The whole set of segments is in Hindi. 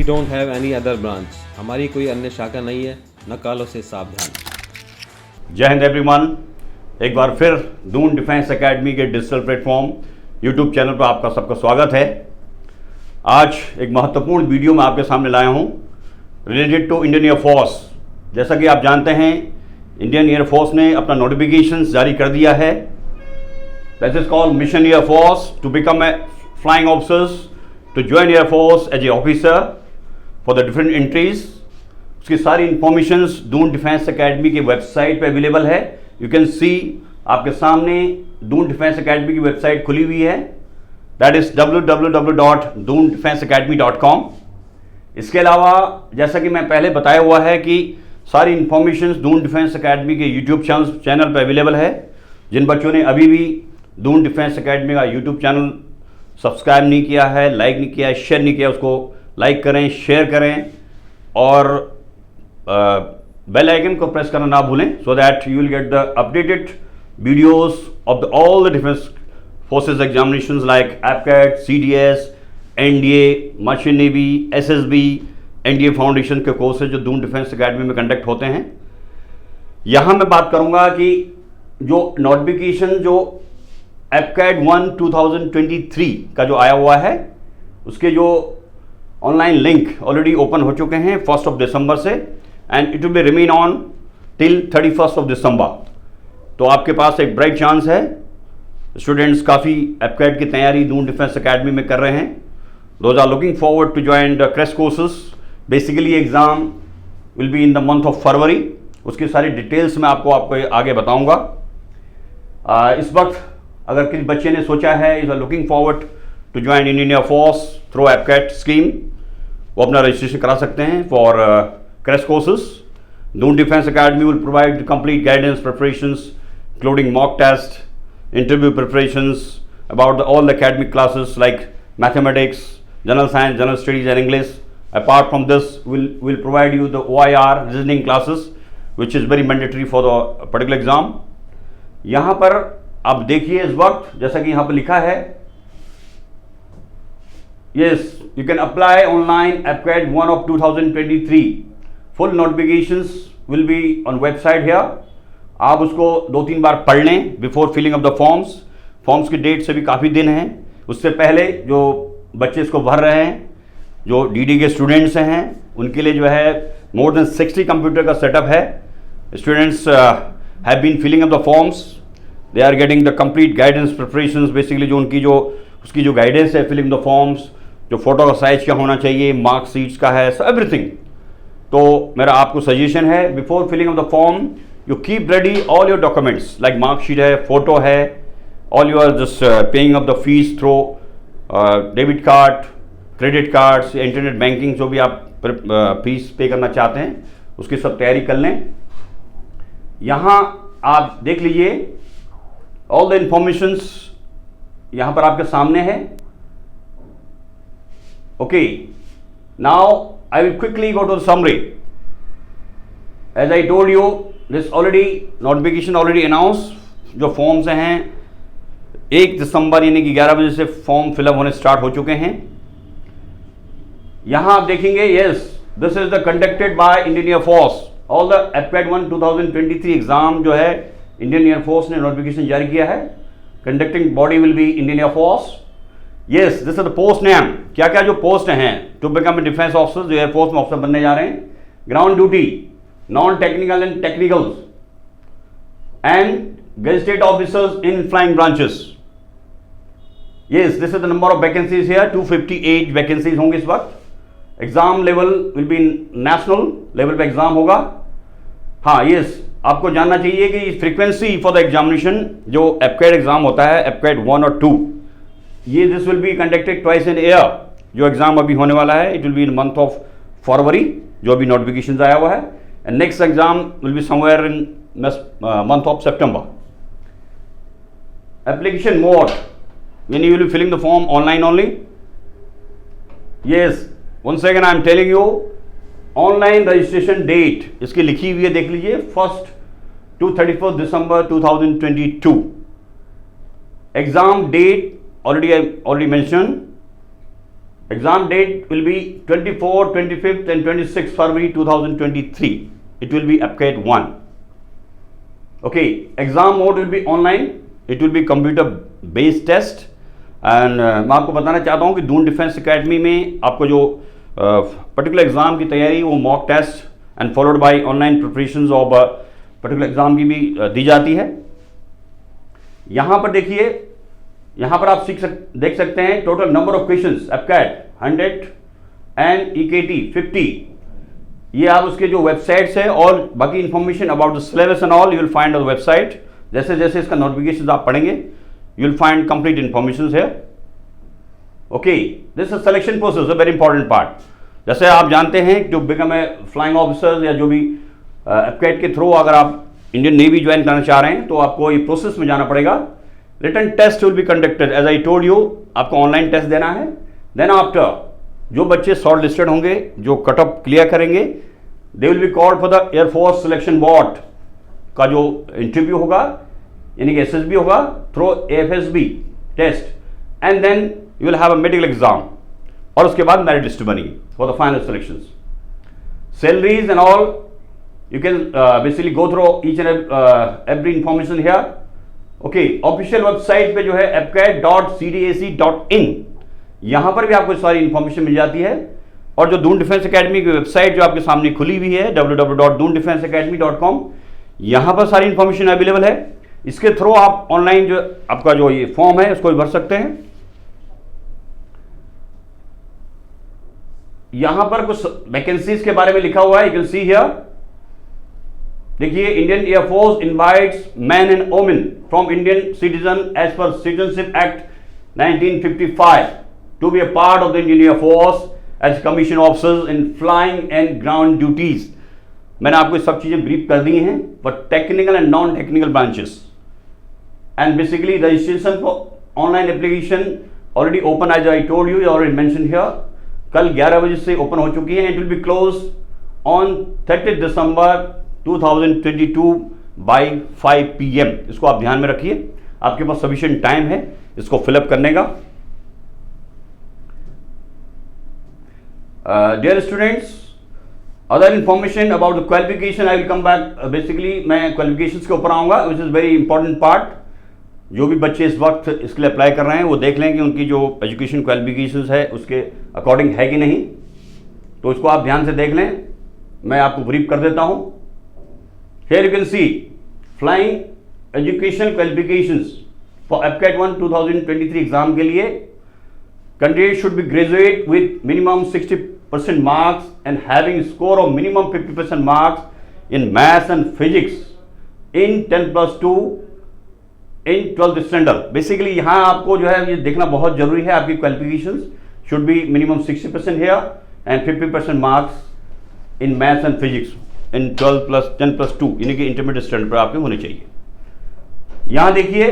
don't have any other branch. हमारी कोई अन्य शाखा नहीं है, न कालों से सावधान। जय हिंद एवरीवन, एक बार फिर दून डिफेंस एकेडमी के डिजिटल प्लेटफॉर्म यूट्यूब चैनल पर आपका सबका स्वागत है। आज एक महत्वपूर्ण वीडियो मैं आपके सामने लाया हूं रिलेटेड टू इंडियन एयरफोर्स। जैसा कि आप जानते हैं, इंडियन एयरफोर्स ने अपना नोटिफिकेशन जारी कर दिया है। That is called mission air force to become a flying officers to join air force as a officer for the different entries. उसकी सारी इंफॉर्मेशन दून डिफेंस एकेडमी की वेबसाइट पे अवेलेबल है। यू कैन सी, आपके सामने दून डिफेंस एकेडमी की वेबसाइट खुली हुई है। That is www.doondefenseacademy.com। इसके अलावा जैसा कि मैं पहले बताया हुआ है कि सारी इंफॉर्मेशन दून डिफेंस एकेडमी के यूट्यूब चैनल पर अवेलेबल है। जिन बच्चों ने अभी भी दून डिफेंस एकेडमी का यूट्यूब चैनल सब्सक्राइब नहीं किया है, लाइक नहीं किया है, शेयर नहीं किया, उसको लाइक करें, शेयर करें और बेल आइकन को प्रेस करना ना भूलें, so that you will get the updated videos of all the defence forces examinations like AFCAT, CDS, NDA, merchant navy, SSB, NDA foundation के कोर्सेज जो दून डिफेंस एकेडमी में कंडक्ट होते हैं। यहाँ मैं बात करूँगा कि जो नोटिफिकेशन जो एपकैट 1 2023 का जो आया हुआ है, उसके जो ऑनलाइन लिंक ऑलरेडी ओपन हो चुके हैं 1 दिसंबर से, and it will be remain on till 31 दिसंबर। तो आपके पास एक ब्राइट चांस है। स्टूडेंट्स काफ़ी एपकैट की तैयारी दून डिफेंस एकेडमी में कर रहे हैं। Those are looking forward to join the crash courses. Basically exam will be in the month of February. उसकी सारी डिटेल्स मैं आपको आगे बताऊंगा। इस वक्त अगर किसी बच्चे ने सोचा है, is are looking forward to join Indian Air Force through AFCAT scheme, वो अपना रजिस्ट्रेशन करा सकते हैं for crash courses. Doon defence Academy will provide complete guidance, preparations including mock test, interview preparations about all the academic classes like mathematics, general science, general studies and English. Apart from this, we'll provide you the OIR reasoning classes which is very mandatory for the particular exam. यहाँ पर आप देखिए इस वक्त, जैसा कि यहाँ पर लिखा है, yes, you can apply online APCAT 1 of 2023. Full notifications will be on website here. आप उसको 2-3 बार पढ़ लें before filling of the forms. Forms की डेट से भी काफ़ी दिन हैं। उससे पहले जो बच्चे इसको भर रहे हैं, जो डीडी के स्टूडेंट्स हैं, उनके लिए जो है मोर देन 60 कंप्यूटर का सेटअप है। Students have been filling of the forms, they are getting the complete guidance preparations. Basically जो उसकी जो गाइडेंस है फिलिंग द फॉर्म्स, जो फोटो का साइज क्या होना चाहिए, मार्क शीट्स का है, सो एवरीथिंग। तो मेरा आपको सजेशन है, before filling of the form you keep ready all your documents like mark sheet है, photo है, all you are just paying up the fees through debit card, credit cards, internet banking, जो भी आप फीस पे करना चाहते हैं उसकी सब तैयारी कर लें। यहाँ आप देख लीजिए all the informations यहाँ पर आपके सामने है। Okay, now I will quickly go to the summary. As I told you, this notification already announced। जो फॉर्म्स हैं 1 दिसंबर यानी कि 11 बजे से फॉर्म फिलअप होने स्टार्ट हो चुके हैं। यहां आप देखेंगे, yes, this is the conducted by Indian Air Force. All the AFCAT 1 2023 exam जो है इंडियन एयरफोर्स ने नोटिफिकेशन जारी किया है। Conducting body will be Indian Air Force. Yes, this is the post name. क्या क्या जो पोस्ट हैं to become a defence officer, जो एयरफोर्स में ऑफिसर बनने जा रहे हैं। Ground duty, non-technical and technicals, and gazetted officers in flying branches. Yes, this is the number of vacancies here, 258 vacancies होंगे इस वक्त। Exam level will be national level पे एग्जाम होगा। हाँ, यस, आपको जानना चाहिए कि फ्रीक्वेंसी फॉर द एग्जामिनेशन जो एपकैट एग्जाम होता है, एपकैट 1 और 2, ये this will be conducted twice in year. जो एग्जाम अभी होने वाला है, it will be in month of फरवरी, जो अभी नोटिफिकेशन आया हुआ है, and next exam will be somewhere in month of September. Application mode, when you will be filling the form online only. Yes, once again I am telling you, online registration date इसकी लिखी हुई है, देख लीजिए, 1 to 31 December 2022. Exam date already mentioned, Exam date will be 24, 25th and 26th February 2023. It will be APCAT 1. Okay, exam mode will be online. It will be computer based test. And मैं आपको बताना चाहता हूँ कि दून डिफेंस एकेडमी में आपको जो पर्टिकुलर एग्ज़ाम की तैयारी वो mock test and followed by online preparations of particular exam की भी दी जाती है। यहाँ पर देखिए, यहाँ पर आप देख सकते हैं total number of questions AFCAT 100 and EKT 50। ये आप उसके जो वेबसाइट्स है और बाकी information about the syllabus and all you will find on the website. जैसे जैसे इसका नोटिफिकेशन आप पढ़ेंगे you will find complete information है। Okay, this is selection process a very important part. जैसे आप जानते हैं जो बिकम ए फ्लाइंग ऑफिसर्स या जो भी एपकैट के थ्रू अगर आप इंडियन नेवी ज्वाइन करना चाह रहे हैं तो आपको ये प्रोसेस में जाना पड़ेगा। Written test will be conducted as I told you, आपको ऑनलाइन टेस्ट देना है। देन आफ्टर जो बच्चे शॉर्ट लिस्टेड होंगे, जो कट ऑफ क्लियर करेंगे, they will be called for the air force selection board का जो इंटरव्यू होगा, यानी कि SSB होगा through AFSB test, and then you will have a medical exam और उसके बाद मेरिट लिस्ट बनेगी for the final selections. Salaries and all you can basically go through each and every information here. Okay, official website पे जो है apcat.cdac.in, यहां पर भी आपको सारी इंफॉर्मेशन मिल जाती है। और जो दून डिफेंस एकेडमी की वेबसाइट जो आपके सामने खुली हुई है www.doondefenseacademy.com, यहां पर सारी इंफॉर्मेशन अवेलेबल है। इसके थ्रू आप ऑनलाइन जो आपका जो ये फॉर्म है उसको भी भर सकते हैं। यहां पर कुछ वैकेंसीज के बारे में लिखा हुआ है, यू कैन सी हियर। देखिए, Indian air force invites man and women from Indian citizen as per citizenship act 1955 to be a part of the Indian air force as commission officers in flying and ground duties. मैंने आपको सब चीजें ब्रीफ कर दी हैं for technical and non technical branches. And basically registration for online application already open as I told you, already mention here. कल 11 बजे से ओपन हो चुकी है। It will be close on 30 December 2022 by 5 PM। इसको आप ध्यान में रखिए, आपके पास सफिशिएंट टाइम है इसको फिलअप करने का। Dear students, other information about the qualification I will come back. Basically मैं क्वालिफिकेशंस के ऊपर आऊंगा, which is very important part. जो भी बच्चे इस वक्त इसके लिए अप्लाई कर रहे हैं वो देख लें कि उनकी जो एजुकेशन क्वालिफिकेशंस है उसके अकॉर्डिंग है कि नहीं, तो इसको आप ध्यान से देख लें। मैं आपको ब्रीफ कर देता हूं। Here you can see flying educational qualifications for APCAT 1 2023 exam के लिए candidate should be graduate with minimum 60% marks and having score of minimum 50% marks in maths and physics in 10+2 in 12th standard। Basically यहाँ आपको जो है ये देखना बहुत जरूरी है, आपकी qualifications should be minimum 60% here and 50% marks in maths and physics इन 10+2 यानी कि इंटरमीडिएट स्टैंडर्ड पर आपके होने चाहिए। यहां देखिए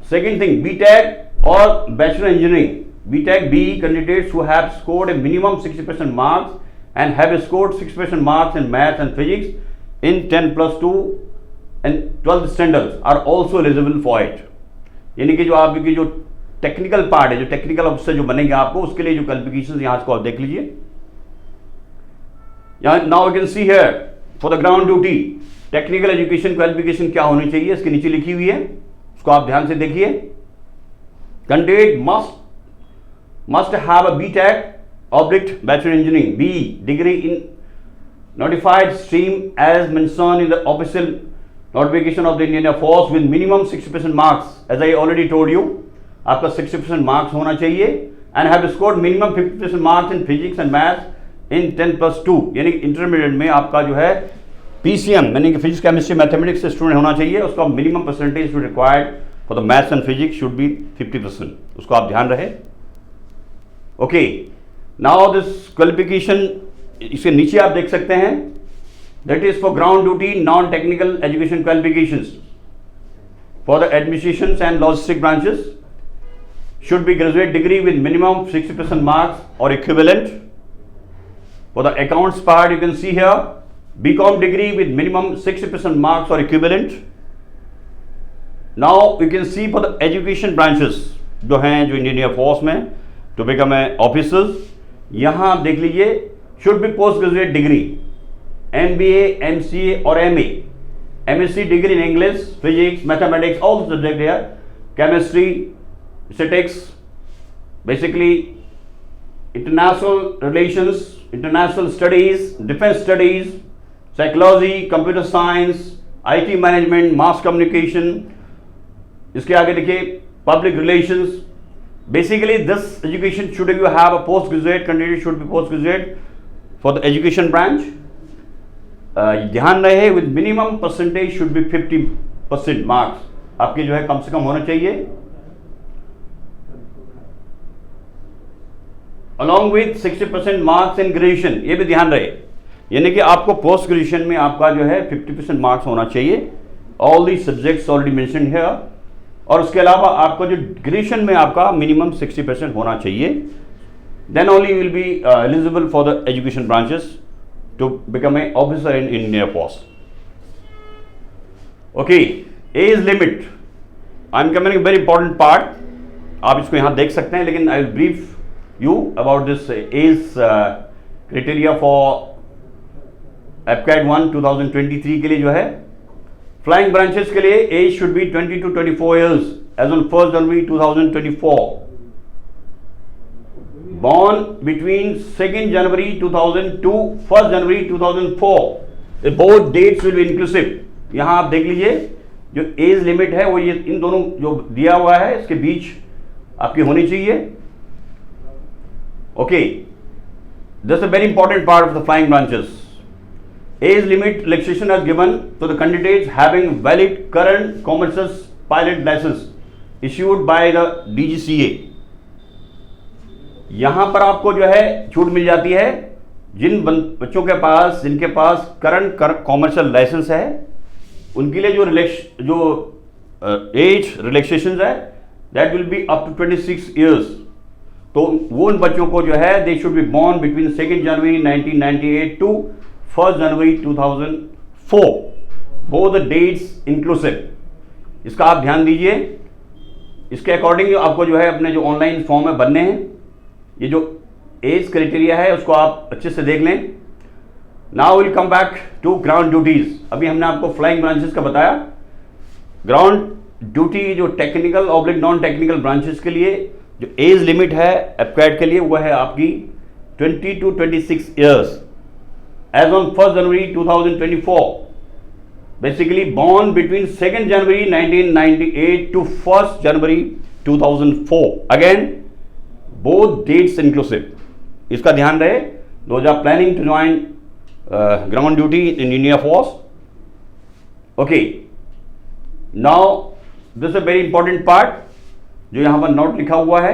सेकंड थिंग, बीटेक और bachelor engineering, BTech BE candidates who have scored a minimum 60% marks and have scored 60% marks in maths and physics in 10+2 एंड 12th standard are also eligible for it. यानी कि जो आपकी जो टेक्निकल पार्ट है, जो टेक्निकल ऑफिसर जो बनेंगे आपको, उसके लिए जो क्वालिफिकेशन यहां को आप देख लीजिए। Now you can see here for the ground duty technical education qualification क्या होनी चाहिए, इसके नीचे लिखी हुई है, उसको आप ध्यान से देखिए। Candidate must have a BTech oblique Bachelor Engineering BE degree in notified stream as mentioned in the official notification of the Indian Air Force with minimum 60% marks। As I already told you, आपका 60% marks होना चाहिए and have scored minimum 50% marks in physics and maths इन 10+2 यानी इंटरमीडिएट में आपका जो है PCM यानी कि फिजिक्स केमिस्ट्री मैथमेटिक्स से स्टूडेंट होना चाहिए। उसका minimum percentage required for the maths and physics should be 50%। उसको आप ध्यान रहे। ओके, नाउ दिस क्वालिफिकेशन इसके नीचे आप देख सकते हैं, that is for ground duty non technical education qualifications for the administration and logistic branches should be graduate degree with minimum 60% marks और equivalent. For the accounts part, you can see here BCom degree with minimum 60% marks or equivalent. Now you can see for the education branches जो हैं जो इंडियन एयर फोर्स में टू बिकम ए ऑफिसर्स। यहां आप देख लीजिए, should be post graduate degree, MBA, MCA और MA, MSc degree in English, Physics, Mathematics, all the subject here, Chemistry, Statistics, basically international relations, international studies, defense studies, psychology, computer science, IT management, mass communication, इसके आगे देखिए public relations. Basically this education, should you have a postgraduate candidate, should be postgraduate for the education branch. ध्यान रहे, with minimum percentage should be 50% marks आपके जो है कम से कम होना चाहिए, along with 60% marks in graduation. ये भी ध्यान रहे, यानी कि आपको पोस्ट ग्रेजुएशन में आपका जो है 50% मार्क्स होना चाहिए, all the subjects already mention here. और उसके अलावा आपको जो ग्रेजुएशन में आपका मिनिमम 60% होना चाहिए, then only will be eligible for the education branches to become an officer in Indian Post. Okay, age limit. I'm coming a very important part. आप इसको यहाँ देख सकते हैं, लेकिन I will brief you about this age criteria for APCAT 1 2023 के लिए जो है फ्लाइंग ब्रांचेस के लिए age should be 20 to 24 years as on 1st January 2024. Born between 2nd January 2000 to 1st January 2004. Both dates will be inclusive. यहाँ आप देख लीजिए, जो एज लिमिट है वो ये इन दोनों जो दिया हुआ है इसके बीच आपकी होनी चाहिए। Okay, this is a very important part of the flying branches. Age limit relaxation is given to the candidates having valid current commercial pilot licence issued by the DGCA। यहां पर आपको जो है छूट मिल जाती है जिन बच्चों के पास, जिनके पास करंट कॉमर्शियल लाइसेंस है, उनके लिए जो एज रिलैक्सेशन है that will be up to 26 years. तो वो उन बच्चों को जो है they should be born between 2nd January 1998 to 1st January 2004, both the dates inclusive. इसका आप ध्यान दीजिए। इसके अकॉर्डिंग आपको जो है अपने जो ऑनलाइन फॉर्म है बनने हैं, ये जो एज क्राइटेरिया है उसको आप अच्छे से देख लें। Now will come back to ground duties. अभी हमने आपको फ्लाइंग ब्रांचेस का बताया। ग्राउंड ड्यूटी जो technical oblique non technical branches के लिए जो एज लिमिट है एपकैट के लिए वो है आपकी 20 to 26 years age on 1st January 2024। Basically born between 2nd January 1998 to 1st January 2004। Again both dates inclusive. इसका ध्यान रहे, those are planning to join ground duty in Indian Force. Okay, now this is a very important part जो यहाँ पर नोट लिखा हुआ है।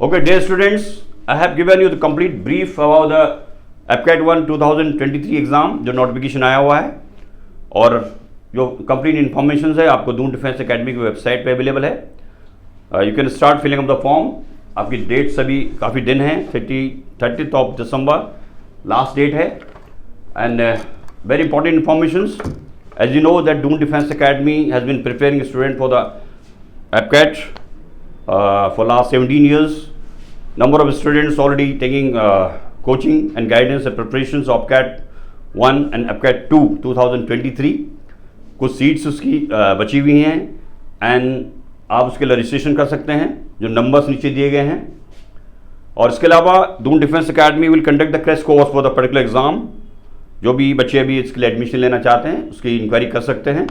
Okay, dear students, I have given you the complete brief about the APCAT 1 2023 exam जो नोटिफिकेशन आया हुआ है, और जो कंप्लीट इंफॉर्मेशन है आपको दून डिफेंस अकेडमी की वेबसाइट पे अवेलेबल है। You can start filling up the form. आपकी डेट सभी काफ़ी दिन हैं, 30th of December last date है। And very important informations, as you know that Doon Defence Academy has been preparing student for the APCAT for last 17 years. Number of students already taking coaching and guidance and preparations of APCAT 1 and APCAT 2 2023. कुछ सीट्स उसकी बची हुई हैं एंड आप उसके लिए रजिस्ट्रेशन कर सकते हैं, जो नंबर्स नीचे दिए गए हैं। और इसके अलावा Doon Defence academy will conduct the crash course for the particular exam. जो भी बच्चे अभी इसके लिए एडमिशन लेना चाहते हैं उसकी इंक्वायरी कर सकते हैं।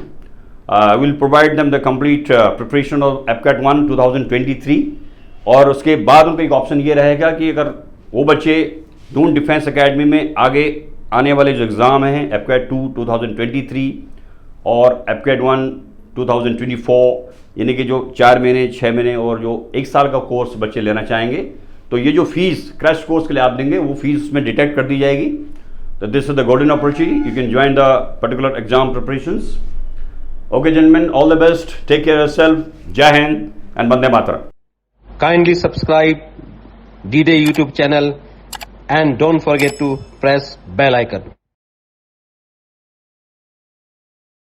Will provide them the complete preparation of APCAT 1 2023। और उसके बाद उनका एक ऑप्शन ये रहेगा कि अगर वो बच्चे दून डिफेंस अकेडमी में आगे आने वाले जो एग्ज़ाम हैं APCAT 2 2023 और APCAT 1 2024, यानी कि जो 4 महीने 6 महीने और जो 1 साल का कोर्स बच्चे लेना चाहेंगे, तो ये जो फीस क्रैश कोर्स के लिए आप देंगे वो फीस उसमें डिटेक्ट कर दी जाएगी। तो this is the golden opportunity, you can join the particular exam preparations. Okay gentleman, all the best, take care yourself, जय हिंद एंड वंदे मातरम। Kindly subscribe D-Day YouTube channel and don't forget to press bell icon.